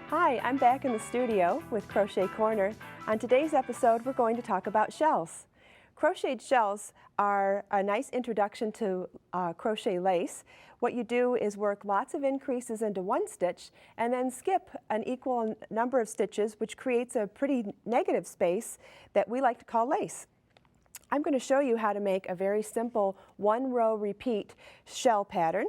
Hi, I'm back in the studio with Crochet Corner. On today's episode, we're going to talk about shells. Crocheted shells are a nice introduction to crochet lace. What you do is work lots of increases into one stitch and then skip an equal number of stitches, which creates a pretty negative space that we like to call lace. I'm going to show you how to make a very simple one-row repeat shell pattern.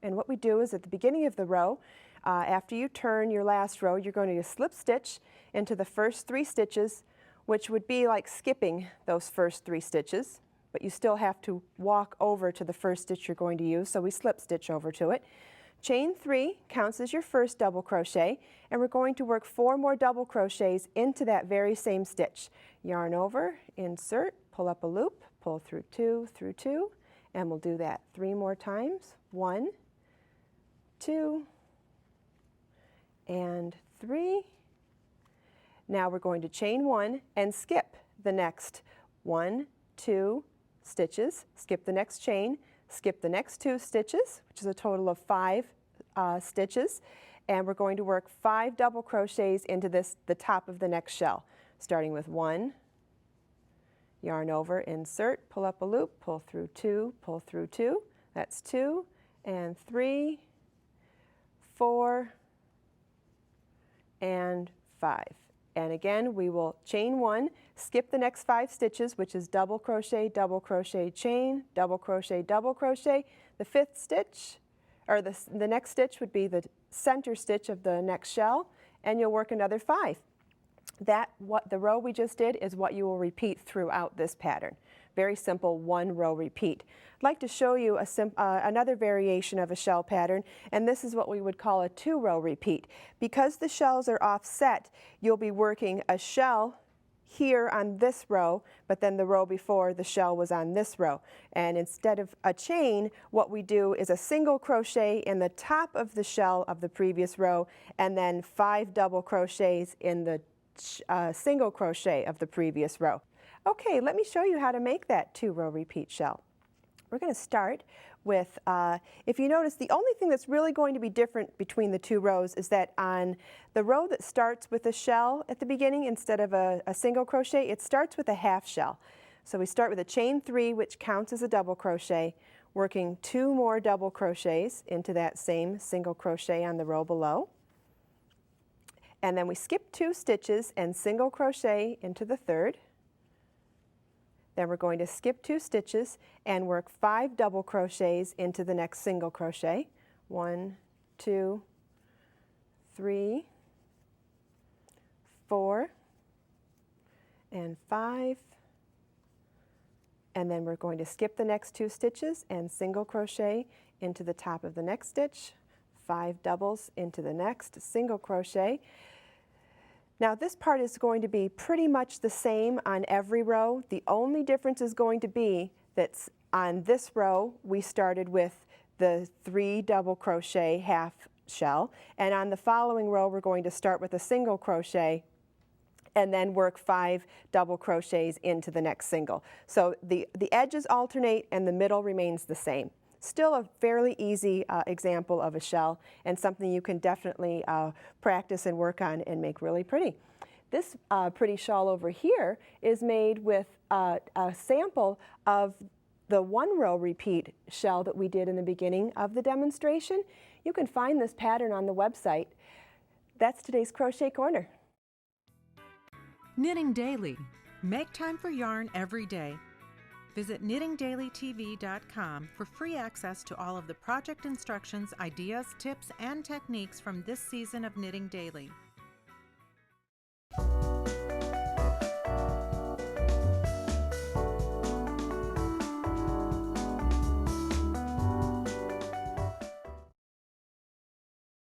And what we do is at the beginning of the row, after you turn your last row, you're going to slip stitch into the first 3 stitches, which would be like skipping those first 3 stitches, but you still have to walk over to the first stitch you're going to use, so we slip stitch over to it. Chain 3 counts as your first double crochet, and we're going to work 4 more double crochets into that very same stitch. Yarn over, insert, pull up a loop, pull through 2, and we'll do that 3 more times. 1, 2, and 3. Now we're going to chain 1 and skip the next 1, 2 stitches, skip the next chain, skip the next 2 stitches, which is a total of 5 stitches, and we're going to work 5 double crochets into the top of the next shell, starting with 1, yarn over, insert, pull up a loop, pull through 2, that's 2, and 3, 4, and 5. And again, we will chain 1, skip the next 5 stitches, which is double crochet, chain, double crochet, double crochet. The 5th stitch, or the next stitch would be the center stitch of the next shell, and you'll work another 5. The row we just did is what you will repeat throughout this pattern. Very simple one-row repeat. I'd like to show you another variation of a shell pattern, and this is what we would call a 2-row repeat. Because the shells are offset, you'll be working a shell here on this row, but then the row before the shell was on this row. And instead of a chain, what we do is a single crochet in the top of the shell of the previous row, and then 5 double crochets in the single crochet of the previous row. Okay, let me show you how to make that 2-row repeat shell. We're going to start with, if you notice, the only thing that's really going to be different between the 2 rows is that on the row that starts with a shell at the beginning instead of a single crochet, it starts with a half shell. So we start with a chain 3, which counts as a double crochet, working 2 more double crochets into that same single crochet on the row below. And then we skip 2 stitches and single crochet into the 3rd. Then we're going to skip 2 stitches and work 5 double crochets into the next single crochet. 1, 2, 3, 4, and 5. And then we're going to skip the next 2 stitches and single crochet into the top of the next stitch. 5 doubles into the next single crochet. Now this part is going to be pretty much the same on every row. The only difference is going to be that on this row we started with the 3 double crochet half shell, and on the following row we're going to start with a single crochet and then work 5 double crochets into the next single. So the edges alternate and the middle remains the same. Still a fairly easy example of a shell, and something you can definitely practice and work on and make really pretty. This pretty shawl over here is made with a sample of the 1-row repeat shell that we did in the beginning of the demonstration. You can find this pattern on the website. That's today's Crochet Corner. Knitting Daily. Make time for yarn every day. Visit knittingdailytv.com for free access to all of the project instructions, ideas, tips, and techniques from this season of Knitting Daily.